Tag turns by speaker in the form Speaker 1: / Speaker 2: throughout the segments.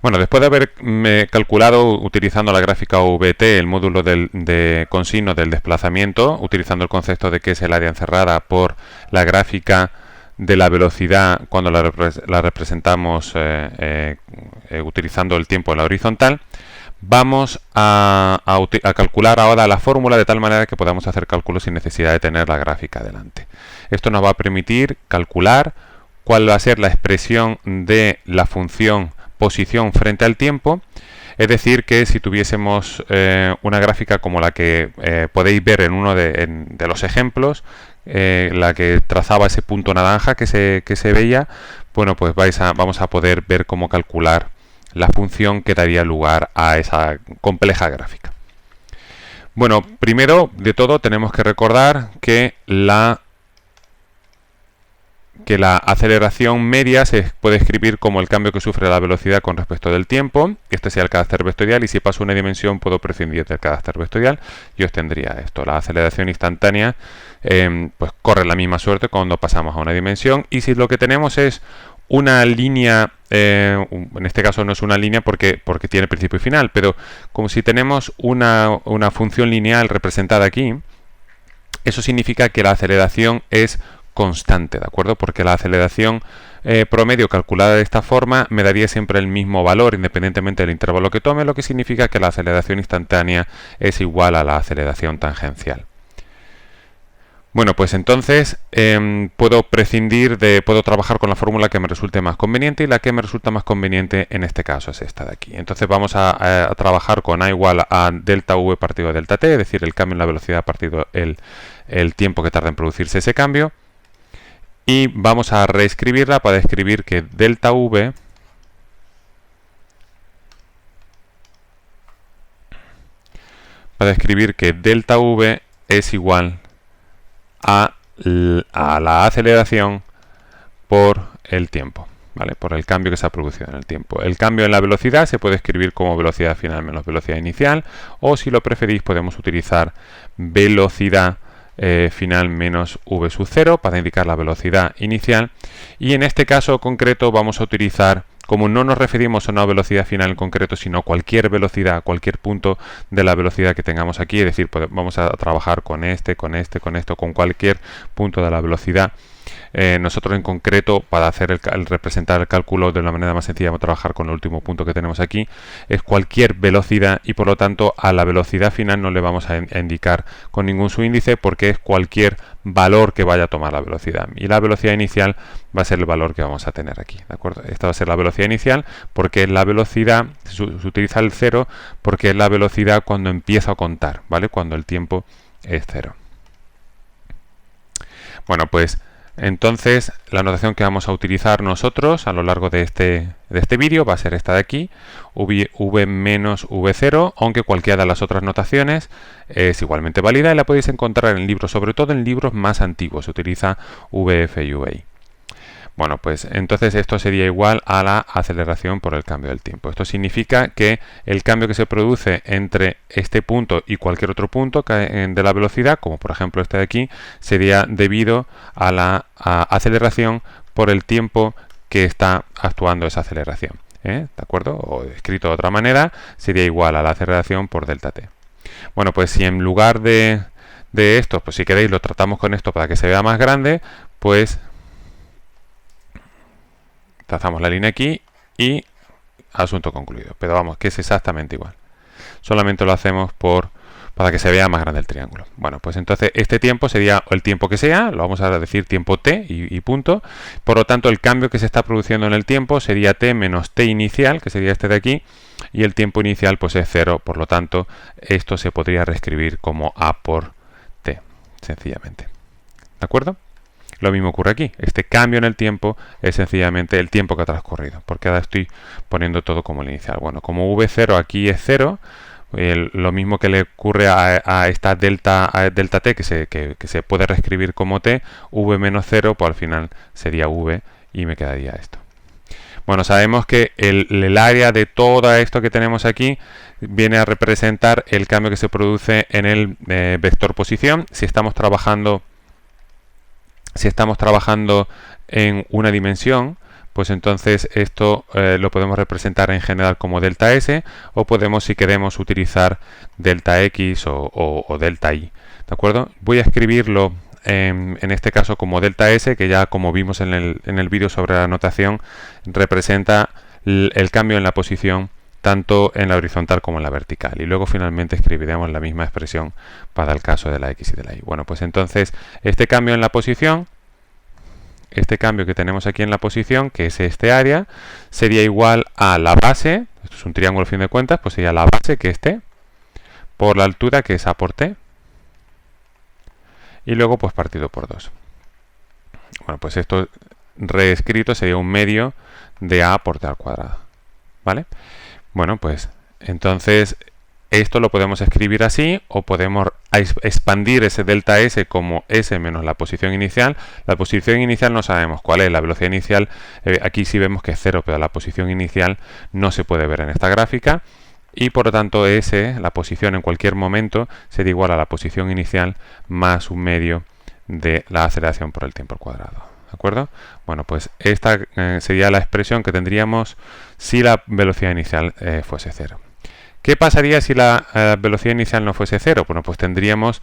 Speaker 1: Bueno, después de haber calculado utilizando la gráfica OVT el módulo de consigno del desplazamiento, utilizando el concepto de que es el área encerrada por la gráfica de la velocidad cuando la representamos utilizando el tiempo en la horizontal, vamos a calcular ahora la fórmula de tal manera que podamos hacer cálculos sin necesidad de tener la gráfica delante. Esto nos va a permitir calcular cuál va a ser la expresión de la función posición frente al tiempo. Es decir, que si tuviésemos una gráfica como la que podéis ver en uno de los ejemplos, la que trazaba ese punto naranja que se veía, bueno, pues vamos a poder ver cómo calcular la función que daría lugar a esa compleja gráfica. Bueno, primero de todo tenemos que recordar que la aceleración media se puede escribir como el cambio que sufre la velocidad con respecto del tiempo. Este sería el carácter vectorial, y si paso una dimensión puedo prescindir del carácter vectorial y obtendría esto. La aceleración instantánea pues corre la misma suerte cuando pasamos a una dimensión, y si lo que tenemos es una línea, en este caso no es una línea porque tiene principio y final, pero como si tenemos una función lineal representada aquí, eso significa que la aceleración es constante, ¿de acuerdo? Porque la aceleración promedio calculada de esta forma me daría siempre el mismo valor independientemente del intervalo que tome, lo que significa que la aceleración instantánea es igual a la aceleración tangencial. Bueno, pues entonces puedo trabajar con la fórmula que me resulte más conveniente, y la que me resulta más conveniente en este caso es esta de aquí. Entonces vamos a trabajar con A igual a delta V partido delta t, es decir, el cambio en la velocidad partido el tiempo que tarda en producirse ese cambio. Y vamos a reescribirla para describir que delta V es igual a la aceleración por el tiempo, ¿vale? Por el cambio que se ha producido en el tiempo. El cambio en la velocidad se puede escribir como velocidad final menos velocidad inicial, o si lo preferís podemos utilizar velocidad final menos v sub 0 para indicar la velocidad inicial, y en este caso concreto vamos a utilizar, como no nos referimos a una velocidad final en concreto, sino cualquier velocidad, cualquier punto de la velocidad que tengamos aquí, es decir, vamos a trabajar con con cualquier punto de la velocidad. Nosotros en concreto, para representar el cálculo de una manera más sencilla, vamos a trabajar con el último punto que tenemos aquí, es cualquier velocidad, y por lo tanto a la velocidad final no le vamos a indicar con ningún subíndice, porque es cualquier valor que vaya a tomar la velocidad, y la velocidad inicial va a ser el valor que vamos a tener aquí, ¿de acuerdo? Esta va a ser la velocidad inicial, porque es la velocidad, se utiliza el 0 porque es la velocidad cuando empiezo a contar, ¿vale? Cuando el tiempo es 0. Bueno, pues entonces la notación que vamos a utilizar nosotros a lo largo de este vídeo va a ser esta de aquí, v menos v0, aunque cualquiera de las otras notaciones es igualmente válida y la podéis encontrar en libros, sobre todo en libros más antiguos, se utiliza vf y vi. Bueno, pues entonces esto sería igual a la aceleración por el cambio del tiempo. Esto significa que el cambio que se produce entre este punto y cualquier otro punto de la velocidad, como por ejemplo este de aquí, sería debido a la aceleración por el tiempo que está actuando esa aceleración. ¿De acuerdo? O escrito de otra manera, sería igual a la aceleración por delta t. Bueno, pues si en lugar de esto, pues si queréis lo tratamos con esto para que se vea más grande, pues trazamos la línea aquí y asunto concluido. Pero vamos, que es exactamente igual. Solamente lo hacemos para que se vea más grande el triángulo. Bueno, pues entonces este tiempo sería el tiempo que sea, lo vamos a decir tiempo t y punto. Por lo tanto, el cambio que se está produciendo en el tiempo sería t menos t inicial, que sería este de aquí, y el tiempo inicial pues es 0. Por lo tanto, esto se podría reescribir como a por t, sencillamente. ¿De acuerdo? Lo mismo ocurre aquí. Este cambio en el tiempo es sencillamente el tiempo que ha transcurrido, porque ahora estoy poniendo todo como el inicial. Bueno, como v0 aquí es 0, lo mismo que le ocurre a esta delta t, que se puede reescribir como t, v menos 0, pues al final sería v y me quedaría esto. Bueno, sabemos que el área de todo esto que tenemos aquí viene a representar el cambio que se produce en el vector posición. Si estamos trabajando en una dimensión, pues entonces esto lo podemos representar en general como delta S, o podemos, si queremos, utilizar delta X o delta Y. ¿De acuerdo? Voy a escribirlo en este caso como delta S, que ya, como vimos en el vídeo sobre la notación, representa el cambio en la posición tanto en la horizontal como en la vertical, y luego finalmente escribiremos la misma expresión para el caso de la X y de la Y. Bueno, pues entonces este cambio en la posición, este cambio que tenemos aquí en la posición, que es este área, sería igual a la base, esto es un triángulo a fin de cuentas, pues sería la base, que es T, por la altura, que es A por T, y luego pues partido por 2. Bueno, pues esto reescrito sería un medio de A por T al cuadrado, ¿vale? Bueno, pues entonces esto lo podemos escribir así, o podemos expandir ese delta S como S menos la posición inicial. La posición inicial no sabemos cuál es, la velocidad inicial, aquí sí vemos que es 0, pero la posición inicial no se puede ver en esta gráfica, y por lo tanto S, la posición en cualquier momento, sería igual a la posición inicial más un medio de la aceleración por el tiempo al cuadrado. ¿De acuerdo? Bueno, pues esta sería la expresión que tendríamos si la velocidad inicial fuese 0. ¿Qué pasaría si la velocidad inicial no fuese 0? Bueno, pues tendríamos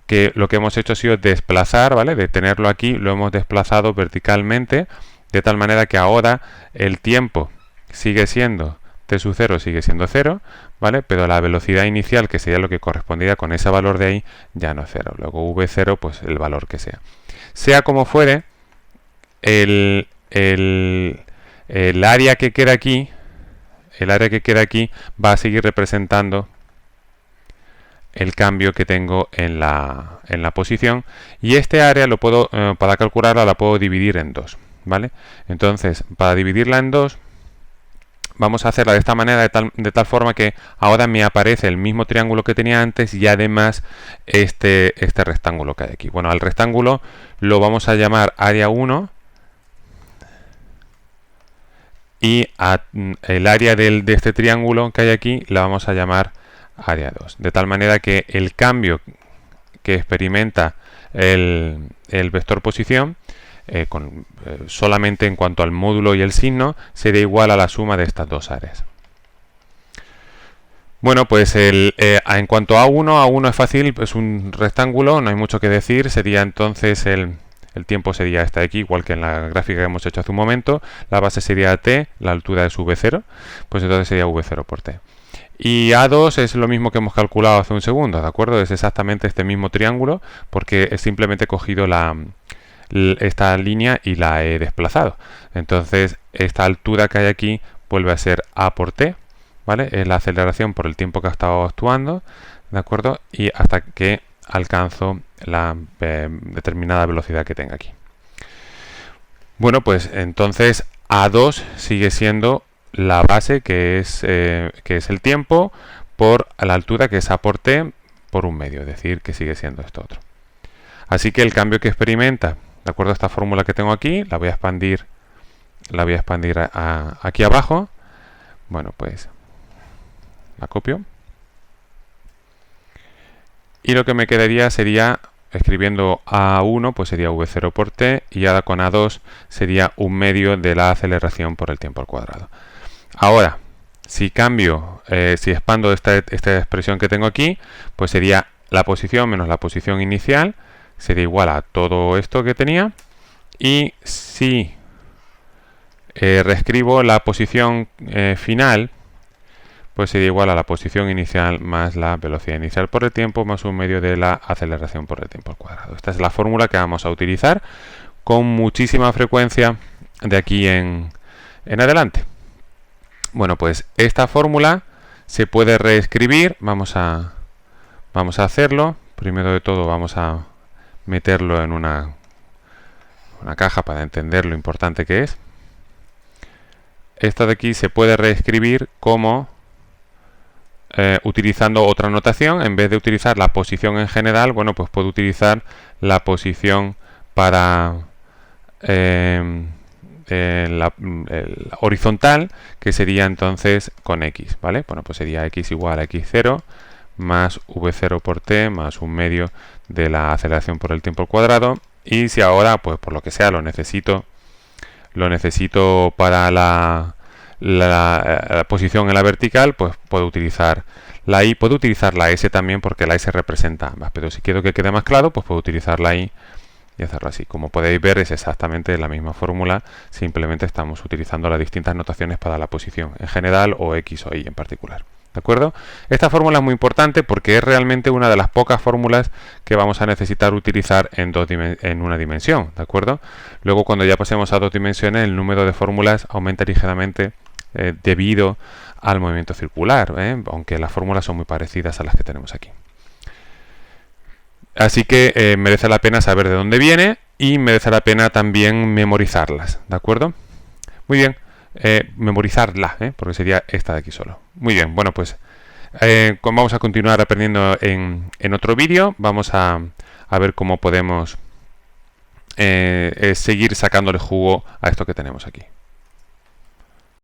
Speaker 1: que lo que hemos hecho ha sido desplazar, ¿vale? De tenerlo aquí, lo hemos desplazado verticalmente, de tal manera que ahora el tiempo sigue siendo t sub 0, sigue siendo 0, ¿vale? Pero la velocidad inicial, que sería lo que correspondería con ese valor de ahí, ya no es 0. Luego v0, pues el valor que sea. Sea como fuere, el área que queda aquí, va a seguir representando el cambio que tengo en la posición, y este área lo puedo, para calcularla, la puedo dividir en 2, ¿vale? Entonces, para dividirla en 2, vamos a hacerla de esta manera, de tal forma que ahora me aparece el mismo triángulo que tenía antes, y además este rectángulo que hay aquí. Bueno, al rectángulo lo vamos a llamar área 1, y el área de este triángulo que hay aquí la vamos a llamar área 2. De tal manera que el cambio que experimenta el vector posición, solamente en cuanto al módulo y el signo, sería igual a la suma de estas dos áreas. Bueno, pues en cuanto a A1 es fácil, es un rectángulo, no hay mucho que decir. Sería entonces el tiempo sería esta de aquí, igual que en la gráfica que hemos hecho hace un momento. La base sería T, la altura es V0, pues entonces sería V0 por T. Y A2 es lo mismo que hemos calculado hace un segundo, ¿de acuerdo? Es exactamente este mismo triángulo, porque he simplemente cogido esta línea y la he desplazado. Entonces, esta altura que hay aquí vuelve a ser A por T, ¿vale? Es la aceleración por el tiempo que ha estado actuando, ¿de acuerdo? Y hasta que alcanzo la determinada velocidad que tenga aquí. Bueno, pues entonces A2 sigue siendo la base, que es el tiempo, por la altura, que es A por T, por un medio, es decir, que sigue siendo esto otro. Así que el cambio que experimenta, de acuerdo a esta fórmula que tengo aquí, la voy a expandir aquí abajo. Bueno, pues la copio. Y lo que me quedaría sería, escribiendo A1, pues sería V0 por T, y ahora con A2 sería un medio de la aceleración por el tiempo al cuadrado. Ahora, si expando esta expresión que tengo aquí, pues sería la posición menos la posición inicial, sería igual a todo esto que tenía. Y si reescribo la posición final, pues sería igual a la posición inicial más la velocidad inicial por el tiempo más un medio de la aceleración por el tiempo al cuadrado. Esta es la fórmula que vamos a utilizar con muchísima frecuencia de aquí en adelante. Bueno, pues esta fórmula se puede reescribir. Vamos a hacerlo. Primero de todo vamos a meterlo en una caja para entender lo importante que es. Esta de aquí se puede reescribir como utilizando otra notación. En vez de utilizar la posición en general, bueno, pues puedo utilizar la posición para la horizontal, que sería entonces con X, ¿vale? Bueno, pues sería X igual a X0 más V0 por T más un medio de la aceleración por el tiempo al cuadrado. Y si ahora, pues por lo que sea, lo necesito lo necesito para la posición en la vertical, pues puedo utilizar la I, puedo utilizar la S también porque la S representa ambas, pero si quiero que quede más claro, pues puedo utilizar la I y hacerlo así. Como podéis ver, es exactamente la misma fórmula, simplemente estamos utilizando las distintas notaciones para la posición en general o X o Y en particular. ¿De acuerdo? Esta fórmula es muy importante porque es realmente una de las pocas fórmulas que vamos a necesitar utilizar en una dimensión. ¿De acuerdo? Luego, cuando ya pasemos a 2 dimensiones, el número de fórmulas aumenta ligeramente debido al movimiento circular, aunque las fórmulas son muy parecidas a las que tenemos aquí. Así que merece la pena saber de dónde viene y merece la pena también memorizarlas. ¿De acuerdo? Muy bien. Memorizarla, porque sería esta de aquí solo. Muy bien, bueno, pues vamos a continuar aprendiendo en otro vídeo. Vamos a ver cómo podemos seguir sacándole jugo a esto que tenemos aquí.